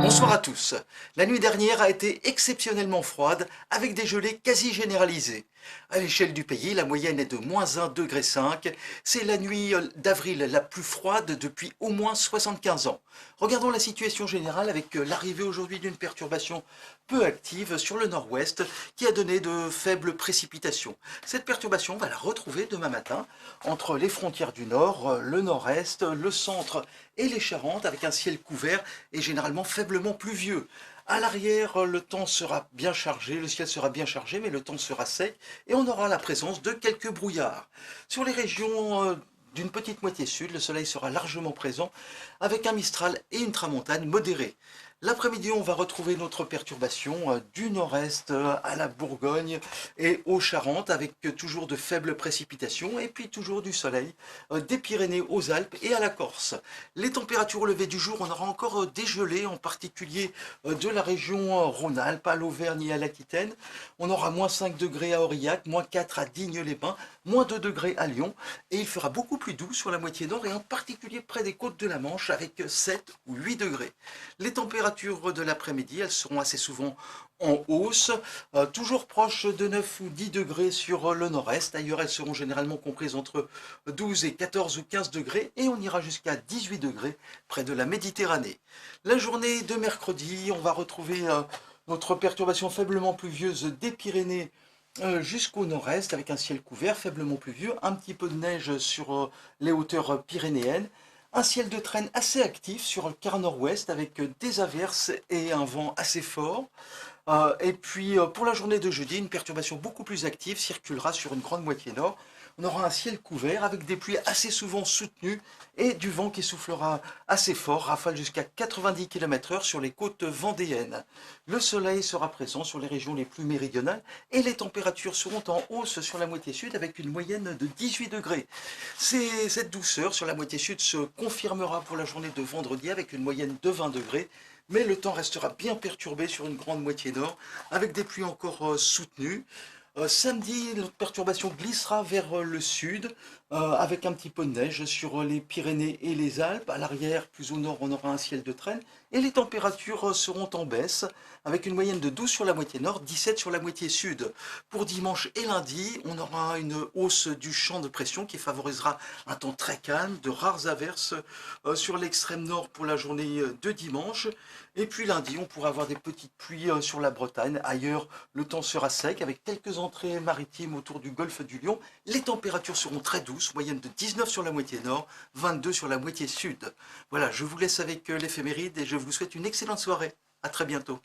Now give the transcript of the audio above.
Bonsoir à tous. La nuit dernière a été exceptionnellement froide avec des gelées quasi généralisées. À l'échelle du pays, la moyenne est de -1,5 degré. C'est la nuit d'avril la plus froide depuis au moins 75 ans. Regardons la situation générale avec l'arrivée aujourd'hui d'une perturbation peu active sur le nord-ouest qui a donné de faibles précipitations. Cette perturbation, on va la retrouver demain matin entre les frontières du nord, le nord-est, le centre et les Charentes avec un ciel couvert et généralement faiblement pluvieux. À l'arrière, le temps sera bien chargé, le ciel sera bien chargé, mais le temps sera sec et on aura la présence de quelques brouillards. Sur les régions d'une petite moitié sud, le soleil sera largement présent avec un mistral et une tramontane modérée. L'après-midi, on va retrouver notre perturbation du nord-est à la Bourgogne et aux Charentes avec toujours de faibles précipitations et puis toujours du soleil des Pyrénées aux Alpes et à la Corse. Les températures au lever du jour, on aura encore des gelées, en particulier de la région Rhône-Alpes à l'Auvergne et à l'Aquitaine. On aura -5 degrés à Aurillac, -4 à Digne-les-Bains, -2 degrés à Lyon et il fera beaucoup plus doux sur la moitié nord et en particulier près des côtes de la Manche avec 7 ou 8 degrés. Les températures de l'après-midi, elles seront assez souvent en hausse, toujours proches de 9 ou 10 degrés sur le nord-est. Ailleurs, elles seront généralement comprises entre 12 et 14 ou 15 degrés et on ira jusqu'à 18 degrés près de la Méditerranée. La journée de mercredi, on va retrouver notre perturbation faiblement pluvieuse des Pyrénées jusqu'au nord-est avec un ciel couvert, faiblement pluvieux, un petit peu de neige sur les hauteurs pyrénéennes, un ciel de traîne assez actif sur le quart nord-ouest avec des averses et un vent assez fort. Et puis pour la journée de jeudi, une perturbation beaucoup plus active circulera sur une grande moitié nord. On aura un ciel couvert avec des pluies assez souvent soutenues et du vent qui soufflera assez fort, rafale jusqu'à 90 km/h sur les côtes vendéennes. Le soleil sera présent sur les régions les plus méridionales et les températures seront en hausse sur la moitié sud avec une moyenne de 18 degrés. Cette douceur sur la moitié sud se confirmera pour la journée de vendredi avec une moyenne de 20 degrés. Mais le temps restera bien perturbé sur une grande moitié nord, avec des pluies encore soutenues. Samedi, notre perturbation glissera vers le sud, avec un petit peu de neige sur les Pyrénées et les Alpes. À l'arrière, plus au nord, on aura un ciel de traîne. Et les températures seront en baisse, avec une moyenne de 12 sur la moitié nord, 17 sur la moitié sud. Pour dimanche et lundi, on aura une hausse du champ de pression qui favorisera un temps très calme, de rares averses sur l'extrême nord pour la journée de dimanche. Et puis lundi, on pourra avoir des petites pluies sur la Bretagne. Ailleurs, le temps sera sec avec quelques entrées maritimes autour du golfe du Lion. Les températures seront très douces, moyenne de 19 sur la moitié nord, 22 sur la moitié sud. Voilà, je vous laisse avec l'éphéméride et je vous souhaite une excellente soirée. À très bientôt.